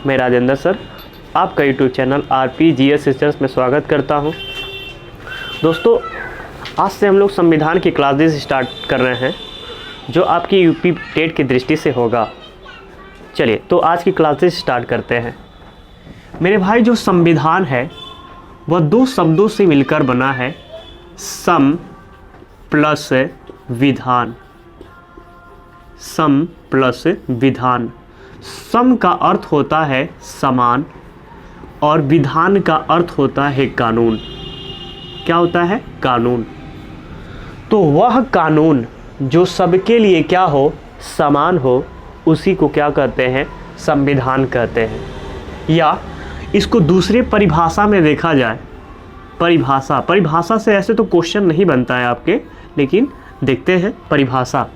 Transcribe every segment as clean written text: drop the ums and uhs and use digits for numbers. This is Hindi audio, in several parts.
मैं राजेंद्र सर आपका यूट्यूब चैनल RPG सिस्टम्स में स्वागत करता हूं। दोस्तों, आज से हम लोग संविधान की क्लासेस स्टार्ट कर रहे हैं जो आपकी यूपी टेट की दृष्टि से होगा। चलिए तो आज की क्लासेस स्टार्ट करते हैं। मेरे भाई, जो संविधान है वह दो शब्दों से मिलकर बना है, सम प्लस विधान। सम प्लस विधान। सम का अर्थ होता है समान और विधान का अर्थ होता है कानून। क्या होता है? कानून। तो वह कानून जो सबके लिए क्या हो, समान हो, उसी को क्या कहते हैं? संविधान कहते हैं। या इसको दूसरे परिभाषा में देखा जाए, परिभाषा से ऐसे तो क्वेश्चन नहीं बनता है आपके, लेकिन देखते हैं परिभाषा।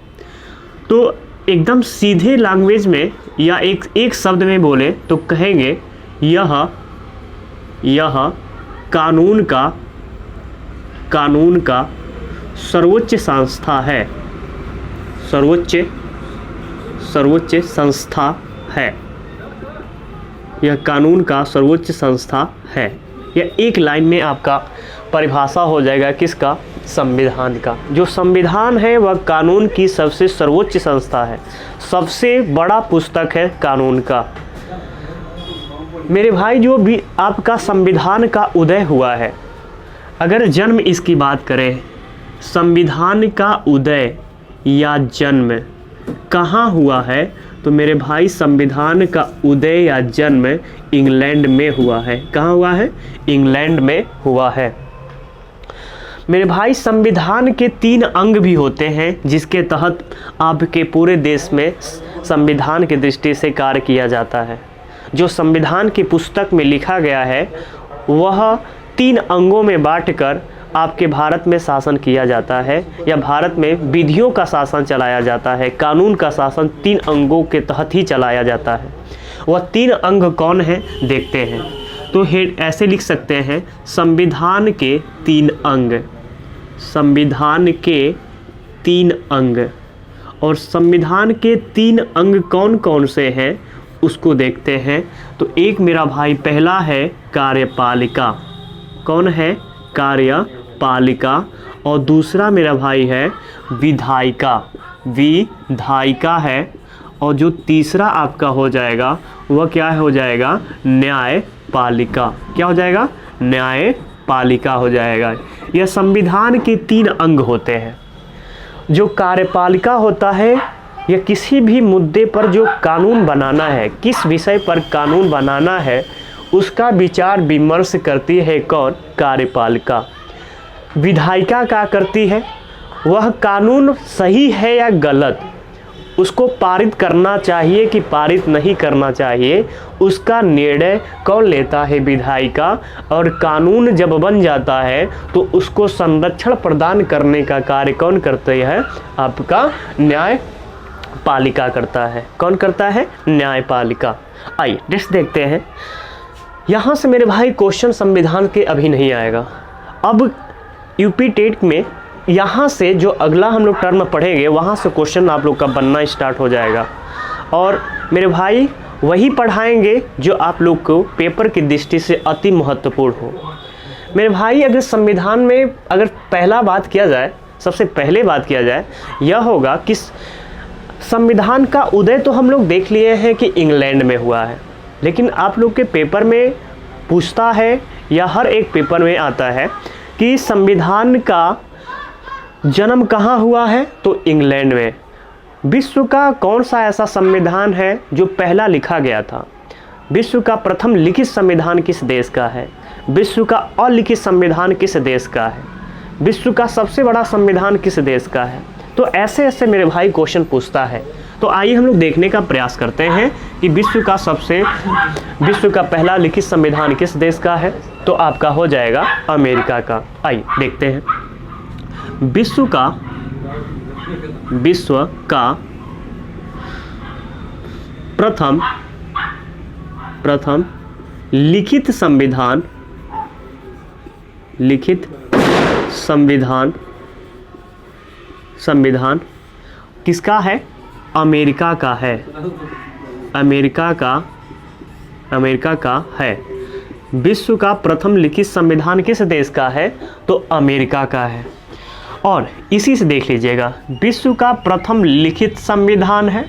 तो एकदम सीधे लैंग्वेज में या एक शब्द में बोले तो कहेंगे यह कानून का सर्वोच्च संस्था है। सर्वोच्च संस्था है। यह कानून का सर्वोच्च संस्था है। यह एक लाइन में आपका परिभाषा हो जाएगा किसका? संविधान का। जो संविधान है वह कानून की सबसे सर्वोच्च संस्था है, सबसे बड़ा पुस्तक है कानून का। मेरे भाई, जो भी आपका संविधान का उदय हुआ है, अगर जन्म इसकी बात करें, संविधान का उदय या जन्म कहाँ हुआ है, तो मेरे भाई संविधान का उदय या जन्म इंग्लैंड में हुआ है। कहाँ हुआ है? इंग्लैंड में हुआ है। मेरे भाई, संविधान के 3 अंग भी होते हैं जिसके तहत आपके पूरे देश में संविधान की दृष्टि से कार्य किया जाता है। जो संविधान की पुस्तक में लिखा गया है वह 3 अंगों में बांटकर आपके भारत में शासन किया जाता है, या भारत में विधियों का शासन चलाया जाता है। कानून का शासन 3 अंगों के तहत ही चलाया जाता है। वह 3 अंग कौन है, देखते हैं। तो ऐसे लिख सकते हैं, संविधान के 3 अंग। संविधान के 3 अंग। और संविधान के 3 अंग कौन कौन से हैं उसको देखते हैं। तो एक मेरा भाई पहला है कार्यपालिका। कौन है? कार्यपालिका। और दूसरा मेरा भाई है विधायिका। विधायिका है। और जो तीसरा आपका हो जाएगा वह क्या हो जाएगा? न्यायपालिका। क्या हो जाएगा? न्यायपालिका हो जाएगा। यह संविधान के 3 अंग होते हैं। जो कार्यपालिका होता है, यह किसी भी मुद्दे पर जो कानून बनाना है, किस विषय पर कानून बनाना है, उसका विचार विमर्श करती है। कौन? कार्यपालिका। विधायिका क्या करती है? वह कानून सही है या गलत, उसको पारित करना चाहिए कि पारित नहीं करना चाहिए, उसका निर्णय कौन लेता है? विधायिका। और कानून जब बन जाता है तो उसको संरक्षण प्रदान करने का कार्य कौन करते हैं? आपका न्यायपालिका करता है। कौन करता है? न्यायपालिका। आइए नेक्स्ट देखते हैं। यहाँ से मेरे भाई क्वेश्चन संविधान के अभी नहीं आएगा। अब यूपी टेट में यहाँ से जो अगला हम लोग टर्म पढ़ेंगे वहाँ से क्वेश्चन आप लोग का बनना स्टार्ट हो जाएगा। और मेरे भाई वही पढ़ाएंगे जो आप लोग को पेपर की दृष्टि से अति महत्वपूर्ण हो। मेरे भाई, अगर संविधान में अगर पहला बात किया जाए, सबसे पहले बात किया जाए, यह होगा कि संविधान का उदय तो हम लोग देख लिए हैं कि इंग्लैंड में हुआ है, लेकिन आप लोग के पेपर में पूछता है या हर एक पेपर में आता है कि संविधान का जन्म कहाँ हुआ है, तो इंग्लैंड में। विश्व का कौन सा ऐसा संविधान है जो पहला लिखा गया था? विश्व का प्रथम लिखित संविधान किस देश का है? विश्व का अलिखित संविधान किस देश का है? विश्व का सबसे बड़ा संविधान किस देश का है? तो ऐसे ऐसे मेरे भाई क्वेश्चन पूछता है। तो आइए हम लोग देखने का प्रयास करते हैं कि विश्व का पहला लिखित संविधान किस देश का है। तो आपका हो जाएगा अमेरिका का। आइए देखते हैं। विश्व का प्रथम लिखित संविधान किसका है? अमेरिका का है। अमेरिका का अमेरिका का है। विश्व का प्रथम लिखित संविधान किस देश का है? तो अमेरिका का है। और इसी से देख लीजिएगा, विश्व का प्रथम लिखित संविधान है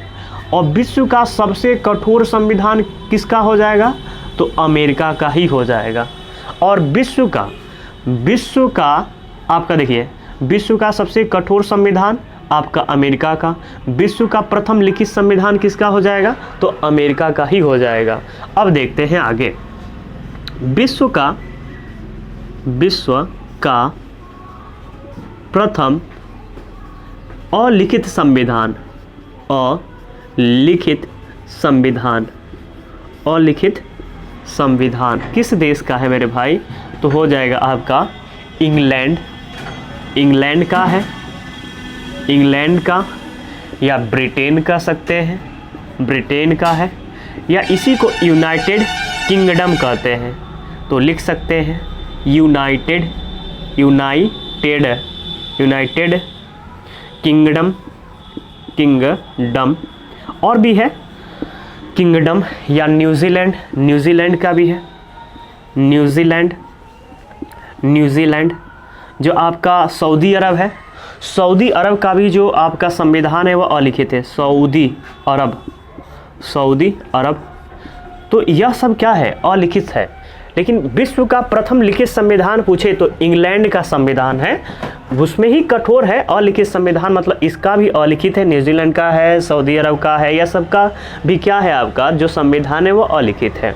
और विश्व का सबसे कठोर संविधान किसका हो जाएगा? तो अमेरिका का ही हो जाएगा। और विश्व का आपका देखिए, विश्व का सबसे कठोर संविधान आपका अमेरिका का, विश्व का प्रथम लिखित संविधान किसका हो जाएगा? तो अमेरिका का ही हो जाएगा। अब देखते हैं आगे, विश्व का प्रथम अलिखित संविधान किस देश का है मेरे भाई? तो हो जाएगा आपका इंग्लैंड का है, इंग्लैंड का, या ब्रिटेन कह सकते हैं, ब्रिटेन का है, या इसी को यूनाइटेड किंगडम कहते हैं। तो लिख सकते हैं यूनाइटेड किंगडम, और भी है किंगडम, या न्यूजीलैंड का भी है, न्यूजीलैंड जो आपका सऊदी अरब है, सऊदी अरब का भी जो आपका संविधान है वो अलिखित है, सऊदी अरब। तो यह सब क्या है? अलिखित है। लेकिन विश्व का प्रथम लिखित संविधान पूछे तो इंग्लैंड का संविधान है, उसमें ही कठोर है। अलिखित संविधान मतलब इसका भी अलिखित है, न्यूजीलैंड का है, सऊदी अरब का है, यह सब का भी क्या है? आपका जो संविधान है वो अलिखित है।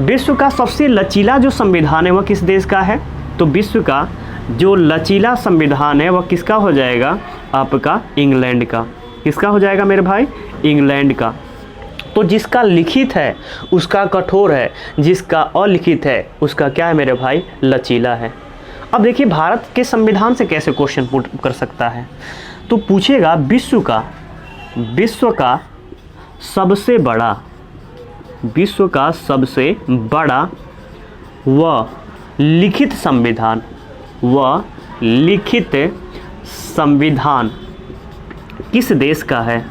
विश्व का सबसे लचीला जो संविधान है वह किस देश का है? तो विश्व का जो लचीला संविधान है वह किसका हो जाएगा? आपका इंग्लैंड का। किसका हो जाएगा मेरे भाई? इंग्लैंड का। तो जिसका लिखित है उसका कठोर है, जिसका अलिखित है उसका क्या है मेरे भाई? लचीला है। अब देखिए भारत के संविधान से कैसे क्वेश्चन पुट कर सकता है, तो पूछेगा विश्व का सबसे बड़ा व लिखित संविधान किस देश का है?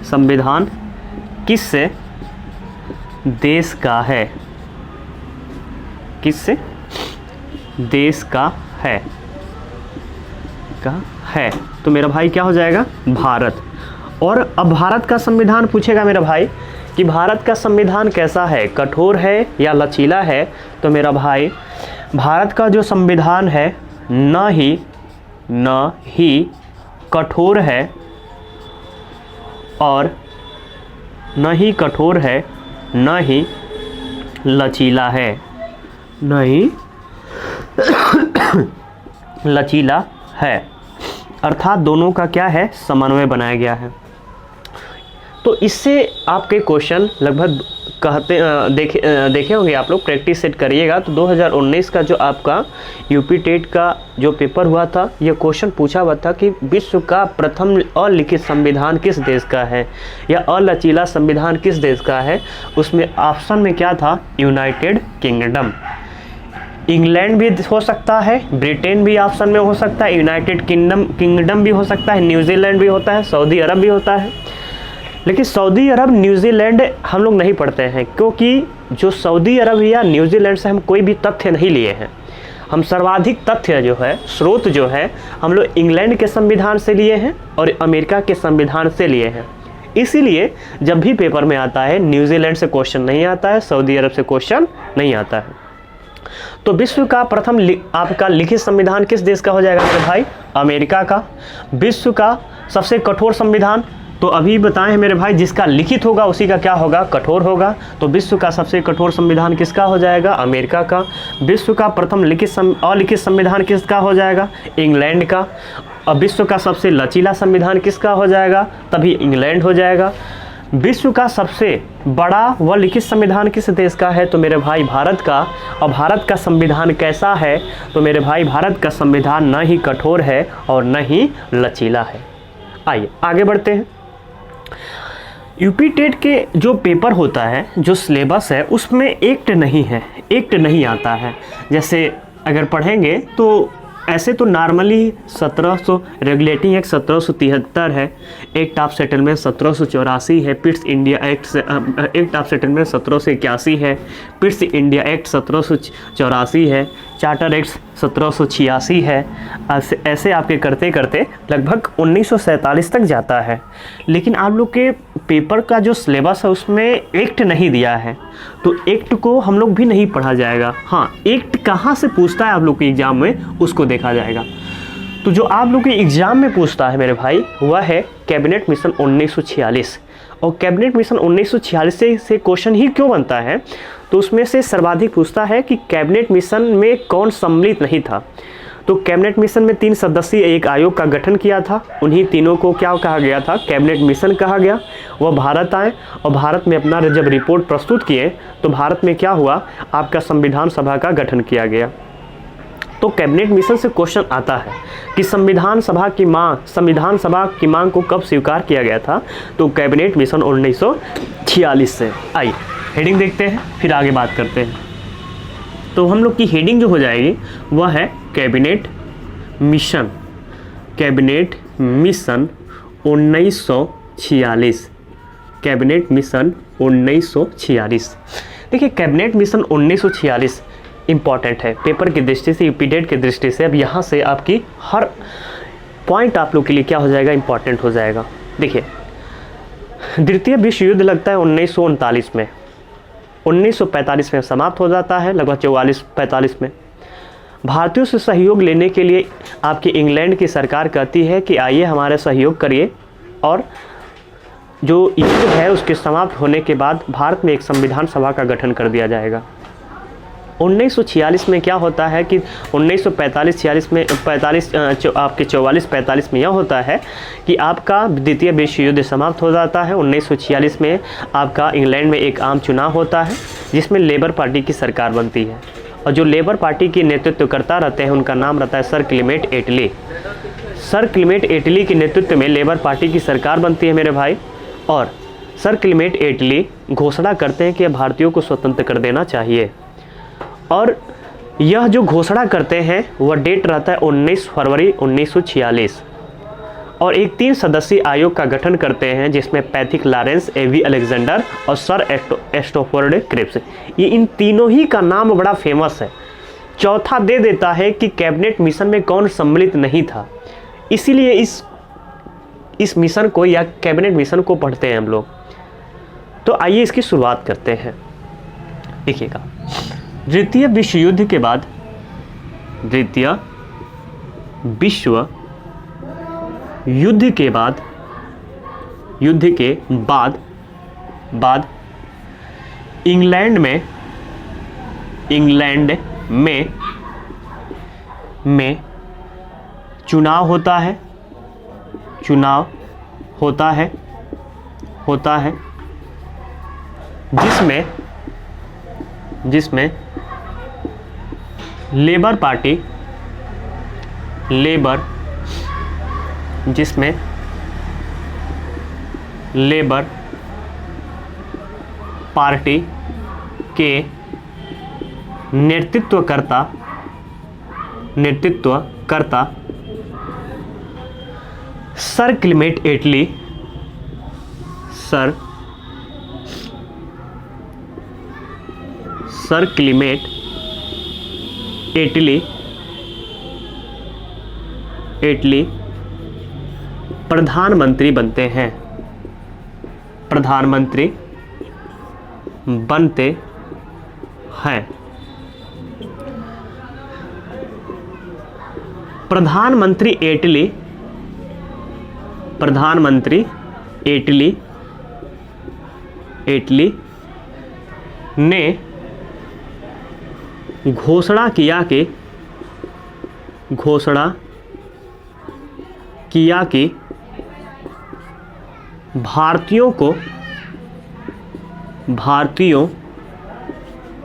संविधान किस देश का है? किस देश का है? तो मेरा भाई क्या हो जाएगा? भारत। और अब भारत का संविधान पूछेगा मेरा भाई कि भारत का संविधान कैसा है, कठोर है या लचीला है? तो मेरा भाई भारत का जो संविधान है न ही कठोर है और न ही लचीला है, लचीला है। अर्थात दोनों का क्या है? समन्वय बनाया गया है। तो इससे आपके क्वेश्चन लगभग देखे होंगे आप लोग, प्रैक्टिस सेट करिएगा। तो 2019 का जो आपका यूपी टेट का जो पेपर हुआ था, ये क्वेश्चन पूछा हुआ था कि विश्व का प्रथम अलिखित संविधान किस देश का है या अलचीला संविधान किस देश का है। उसमें ऑप्शन में क्या था? United kingdom. इंग्लैंड भी हो सकता है, ब्रिटेन भी ऑप्शन में हो सकता है, यूनाइटेड किंगडम भी हो सकता है, न्यूजीलैंड भी होता है, सऊदी अरब भी होता है। लेकिन सऊदी अरब न्यूजीलैंड हम लोग नहीं पढ़ते हैं, क्योंकि जो सऊदी अरब या न्यूजीलैंड से हम कोई भी तथ्य नहीं लिए हैं। हम सर्वाधिक तथ्य जो है, स्रोत जो है, हम लोग इंग्लैंड के संविधान से लिए हैं और अमेरिका के संविधान से लिए हैं। इसीलिए जब भी पेपर में आता है न्यूजीलैंड से क्वेश्चन नहीं आता है, सऊदी अरब से क्वेश्चन नहीं आता है। तो विश्व का प्रथम आपका लिखित संविधान किस देश का हो जाएगा मेरे भाई? अमेरिका का। विश्व का सबसे कठोर संविधान तो अभी बताए हैं मेरे भाई, जिसका लिखित होगा उसी का क्या होगा? कठोर होगा। तो विश्व का सबसे कठोर संविधान किसका हो जाएगा? अमेरिका का। विश्व का प्रथम अलिखित संविधान किसका हो जाएगा? इंग्लैंड का। अब विश्व का सबसे लचीला संविधान किसका हो जाएगा? तभी इंग्लैंड हो जाएगा। विश्व का सबसे बड़ा व लिखित संविधान किस देश का है? तो मेरे भाई भारत का। और भारत का संविधान कैसा है? तो मेरे भाई भारत का संविधान न ही कठोर है और न ही लचीला है। आइए आगे बढ़ते हैं। यूपी टेट के जो पेपर होता है, जो सिलेबस है, उसमें एक्ट नहीं आता है। जैसे अगर पढ़ेंगे तो ऐसे तो नॉर्मली 1700 रेगुलेटिंग एक्ट 1773 है, एक्ट ऑफ सेटलमेंट 1784 है, Pitt's India act of settlement 1781 है, पिट्स इंडिया एक्ट 1784 है, चार्टर एक्ट 1786 है। ऐसे आपके करते करते लगभग 1947 तक जाता है। लेकिन आप लोग के पेपर का जो सिलेबस है उसमें एक्ट नहीं दिया है, तो एक्ट को हम लोग भी नहीं पढ़ा जाएगा। हाँ, एक्ट कहाँ से पूछता है आप लोग के एग्ज़ाम में उसको देखा जाएगा। तो जो आप लोग के एग्ज़ाम में पूछता है मेरे भाई वह है कैबिनेट मिशन 1946। और कैबिनेट मिशन 1946 से क्वेश्चन ही क्यों बनता है, तो उसमें से सर्वाधिक पूछता है कि कैबिनेट मिशन में कौन सम्मिलित नहीं था। तो कैबिनेट मिशन में 3 सदस्यीय एक आयोग का गठन किया था, उन्हीं तीनों को क्या कहा गया था, कैबिनेट मिशन कहा गया। वह भारत आए और भारत में अपना जब रिपोर्ट प्रस्तुत किए तो भारत में क्या हुआ, आपका संविधान सभा का गठन किया गया। तो कैबिनेट मिशन से क्वेश्चन आता है कि संविधान सभा की मांग को कब स्वीकार किया गया था, तो कैबिनेट मिशन 1946 से। आइए हेडिंग देखते हैं फिर आगे बात करते हैं। तो हम लोग की हेडिंग जो हो जाएगी वह है कैबिनेट मिशन 1946। Cabinet mission 1946। देखिए कैबिनेट मिशन 1946 इम्पॉर्टेंट है पेपर की दृष्टि से, यूपीडेट की दृष्टि से। अब यहाँ से आपकी हर पॉइंट आप लोग के लिए क्या हो जाएगा, इम्पॉर्टेंट हो जाएगा। देखिए द्वितीय विश्व युद्ध लगता है 1939 में, 1945 में समाप्त हो जाता है, लगभग 44-45 में। भारतीयों से सहयोग लेने के लिए आपकी इंग्लैंड की सरकार कहती है कि आइए हमारे सहयोग करिए, और जो युद्ध है उसके समाप्त होने के बाद भारत में एक संविधान सभा का गठन कर दिया जाएगा। 1946 में क्या होता है कि 1945-46 में आपके 44-45 में यह होता है कि आपका द्वितीय विश्व युद्ध समाप्त हो जाता है। 1946 में आपका इंग्लैंड में एक आम चुनाव होता है जिसमें लेबर पार्टी की सरकार बनती है, और जो लेबर पार्टी की नेतृत्व करता रहते हैं उनका नाम रहता है सर क्लीमेंट एटली। सर क्लीमेंट एटली के नेतृत्व में लेबर पार्टी की सरकार बनती है मेरे भाई, और सर क्लीमेंट एटली घोषणा करते हैं कि भारतीयों को स्वतंत्र कर देना चाहिए। और यह जो घोषणा करते हैं वह डेट रहता है 19 फरवरी 1946। और एक 3 सदस्यीय आयोग का गठन करते हैं जिसमें पैथिक लॉरेंस, एवी अलेक्जेंडर और सर एस्टोफोर्ड क्रिप्स। ये इन तीनों ही का नाम बड़ा फेमस है। चौथा दे देता है कि कैबिनेट मिशन में कौन सम्मिलित नहीं था, इसीलिए इस मिशन को या कैबिनेट मिशन को पढ़ते हैं हम लोग। तो आइए इसकी शुरुआत करते हैं। देखिएगा द्वितीय विश्व युद्ध के बाद, द्वितीय विश्व युद्ध के बाद इंग्लैंड में चुनाव होता है जिसमें लेबर पार्टी के नेतृत्वकर्ता सर क्लीमेंट एटली प्रधानमंत्री बनते हैं। प्रधानमंत्री एटली ने घोषणा किया कि भारतीयों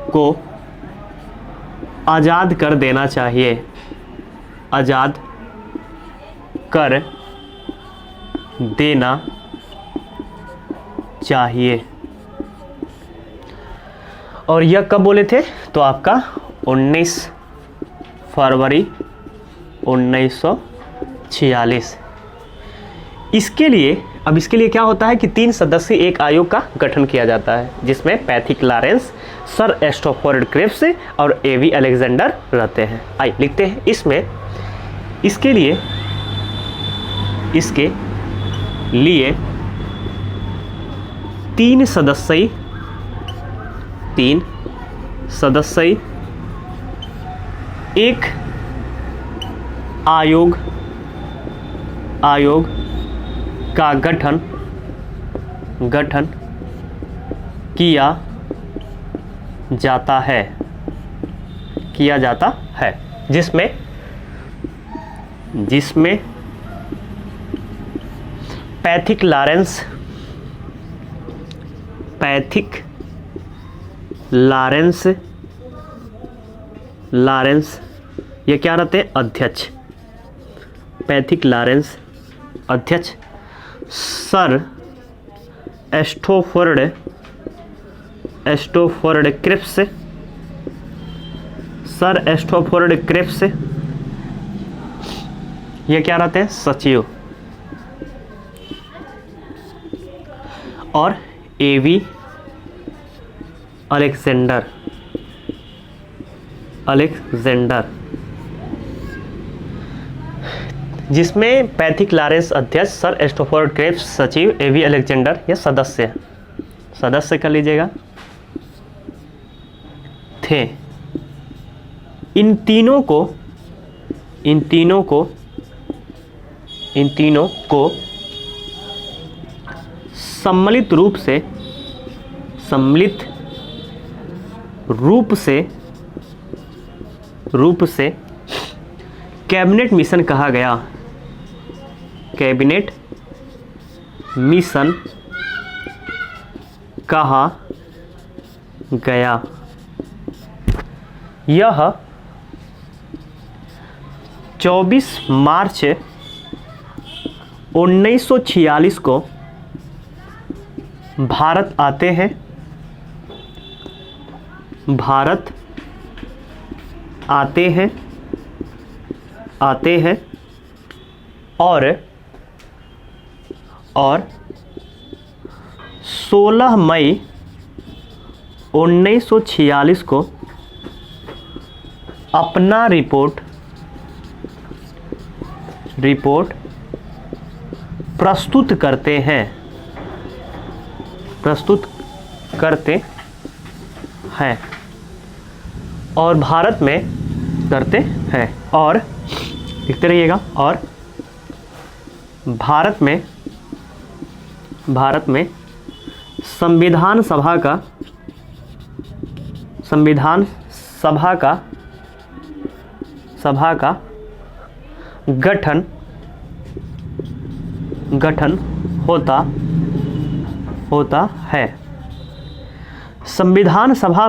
को आज़ाद कर देना चाहिए, और यह कब बोले थे, तो आपका 19 फरवरी 1946। इसके लिए क्या होता है कि 3 सदस्यीय एक आयोग का गठन किया जाता है, जिसमें पैथिक लॉरेंस, सर एस्टोफोर्ड क्रिप्स और एवी अलेक्जेंडर रहते हैं। आइए लिखते हैं इसमें। इसके लिए 3 सदस्यीय एक आयोग का गठन किया जाता है, जिसमें पैथिक लॉरेंस ये क्या रहते हैं? अध्यक्ष। पैथिक लॉरेंस अध्यक्ष, सर एस्टोफोर्ड क्रिप्स ये क्या रहते हैं? सचिव। और एवी अलेक्जेंडर जिसमें पैथिक लॉरेंस अध्यक्ष, सर एस्टोफोर्ड क्रिप्स सचिव, एवी अलेक्जेंडर ये सदस्य कर लीजिएगा थे। इन तीनों को सम्मिलित रूप से कैबिनेट मिशन कहा गया। कैबिनेट मिशन कहा गया। यह 24 मार्च 1946 को भारत आते हैं और 16 मई 1946 को अपना रिपोर्ट प्रस्तुत करते हैं और भारत में करते हैं। और लिखते रहिएगा। और भारत में संविधान सभा का गठन होता है। संविधान सभा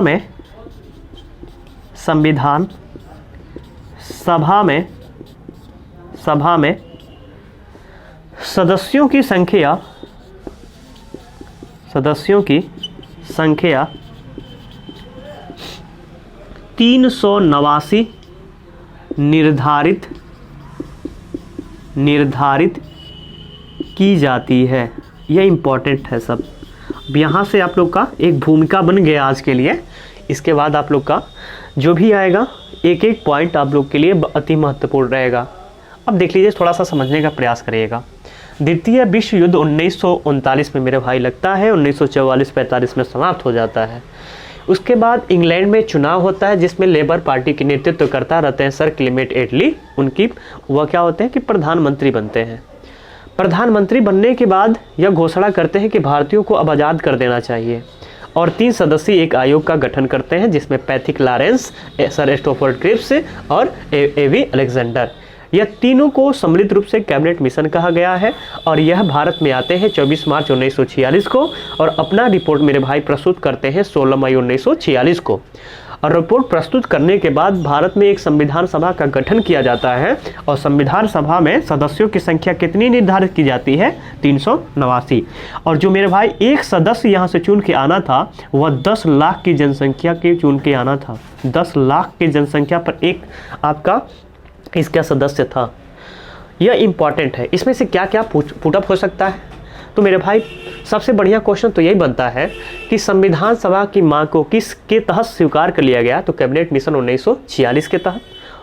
में सदस्यों की संख्या 389 निर्धारित की जाती है। यह इम्पोर्टेंट है सब। अब यहाँ से आप लोग का एक भूमिका बन गया आज के लिए। इसके बाद आप लोग का जो भी आएगा एक एक पॉइंट आप लोग के लिए अति महत्वपूर्ण रहेगा। अब देख लीजिए, थोड़ा सा समझने का प्रयास करिएगा। द्वितीय विश्व युद्ध 1939 में मेरे भाई लगता है, 1944-45 में समाप्त हो जाता है। उसके बाद इंग्लैंड में चुनाव होता है, जिसमें लेबर पार्टी के नेतृत्व करता रहते हैं सर क्लेमेंट एटली। वह क्या होते हैं कि प्रधानमंत्री बनते हैं। प्रधानमंत्री बनने के बाद यह घोषणा करते हैं कि भारतीयों को अब आज़ाद कर देना चाहिए और 3 सदस्यीय एक आयोग का गठन करते हैं, जिसमें पैथिक लॉरेंस, सर एस्टोफोर्ड क्रिप्स और एवी अलेक्जेंडर, यह तीनों को सम्मिलित रूप से कैबिनेट मिशन कहा गया है। और यह भारत में आते हैं 24 मार्च 1946 को और अपना रिपोर्ट मेरे भाई प्रस्तुत करते हैं 16 मई 1946 को। और रिपोर्ट प्रस्तुत करने के बाद भारत में एक संविधान सभा का गठन किया जाता है और संविधान सभा में सदस्यों की संख्या कितनी निर्धारित की जाती है? 389। और जो मेरे भाई एक सदस्य यहाँ से चुन के आना था वह 10 लाख की जनसंख्या के चुन के आना था। 10 लाख की जनसंख्या पर एक आपका इसका सदस्य था। यह इम्पॉर्टेंट है। इसमें से क्या क्या पुटअप हो सकता है? तो मेरे भाई सबसे बढ़िया क्वेश्चन तो यही बनता है कि संविधान सभा की मांग को किसके तहत स्वीकार कर लिया गया? तो कैबिनेट मिशन 1946 के तहत।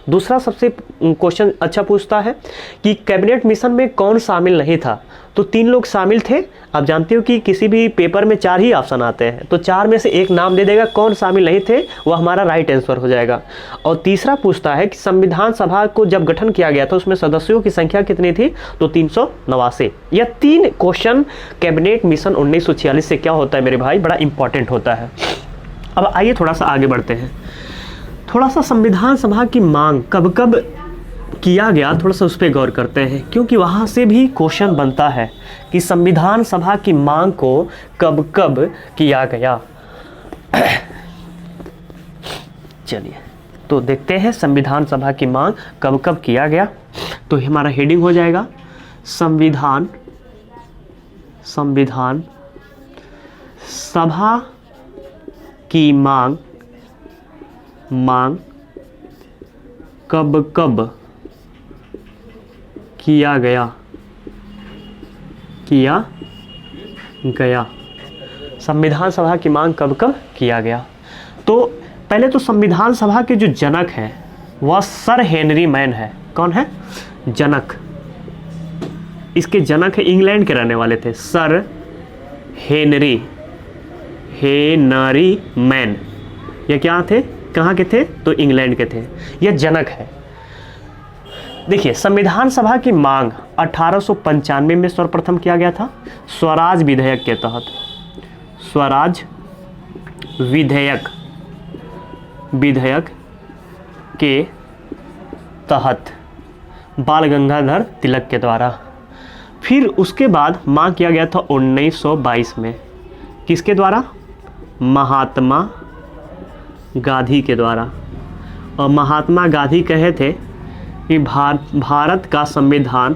दूसरा सबसे क्वेश्चन अच्छा पूछता है कि कैबिनेट मिशन में कौन शामिल नहीं था? तो 3 लोग शामिल थे। आप जानते हो कि किसी भी पेपर में 4 ही ऑप्शन आते हैं, तो 4 में से एक नाम दे देगा, कौन शामिल नहीं थे वह हमारा राइट आंसर हो जाएगा। और तीसरा पूछता है कि संविधान सभा को जब गठन किया गया था उसमें सदस्यों की संख्या कितनी थी? तो 389। यह 3 क्वेश्चन कैबिनेट मिशन 1946 से क्या होता है मेरे भाई? बड़ा इंपॉर्टेंट होता है। अब आइए थोड़ा सा आगे बढ़ते हैं। थोड़ा सा संविधान सभा की मांग कब कब किया गया, थोड़ा सा उस पर गौर करते हैं, क्योंकि वहाँ से भी क्वेश्चन बनता है कि संविधान सभा की मांग को कब कब किया गया। चलिए तो देखते हैं संविधान सभा की मांग कब कब किया गया। तो हमारा हेडिंग हो जाएगा संविधान सभा की मांग कब कब किया गया संविधान सभा की मांग कब कब किया गया। तो पहले तो संविधान सभा के जो जनक हैं वह सर हेनरी मैन है। कौन है? जनक। इसके जनक है, इंग्लैंड के रहने वाले थे, सर हेनरी मैन। ये क्या थे? कहाँ के थे? तो इंग्लैंड के थे। यह जनक है। देखिए संविधान सभा की मांग 1895 में सर्वप्रथम किया गया था स्वराज विधेयक के तहत। स्वराज विधेयक के तहत बाल गंगाधर तिलक के द्वारा। फिर उसके बाद मांग किया गया था 1922 में। किसके द्वारा? महात्मा गांधी के द्वारा। और महात्मा गांधी कहे थे कि भारत का संविधान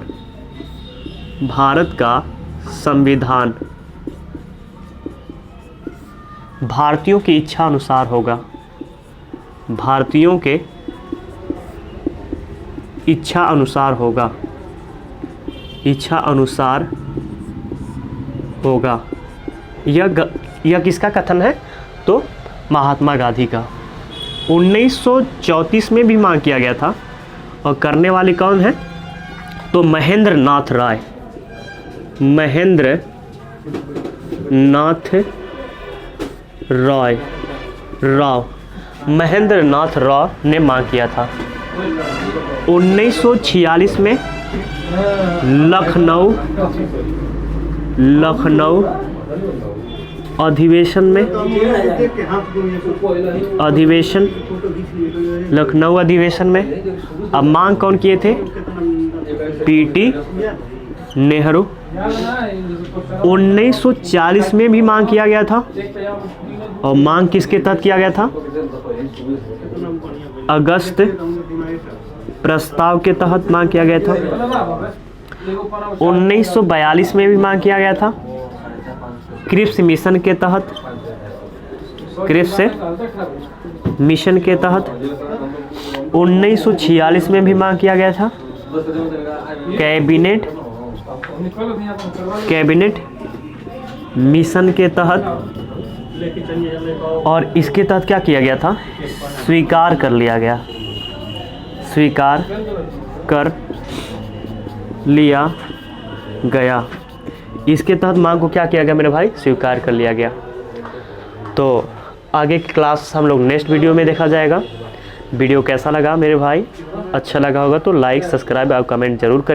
भारतीयों की इच्छा अनुसार होगा। भारतीयों के इच्छा अनुसार होगा। यह किसका कथन है? तो महात्मा गांधी का। 1934 में भी मांग किया गया था और करने वाले कौन है? तो महेंद्र नाथ राव ने मांग किया था। 1946 में लखनऊ अधिवेशन में अब मांग कौन किए थे? पीटी नेहरू। 1940 में भी मांग किया गया था। और मांग किसके तहत किया गया था? अगस्त प्रस्ताव के तहत मांग किया गया था। 1942 में भी मांग किया गया था क्रिप्स मिशन के तहत। मिशन के तहत 1946 में भी मांग किया गया था कैबिनेट मिशन के तहत। और इसके तहत क्या किया गया था? स्वीकार कर लिया गया। इसके तहत मांग को क्या किया गया मेरे भाई? स्वीकार कर लिया गया। तो आगे की क्लास हम लोग नेक्स्ट वीडियो में देखा जाएगा। वीडियो कैसा लगा मेरे भाई? अच्छा लगा होगा तो लाइक, सब्सक्राइब और कमेंट जरूर करिए।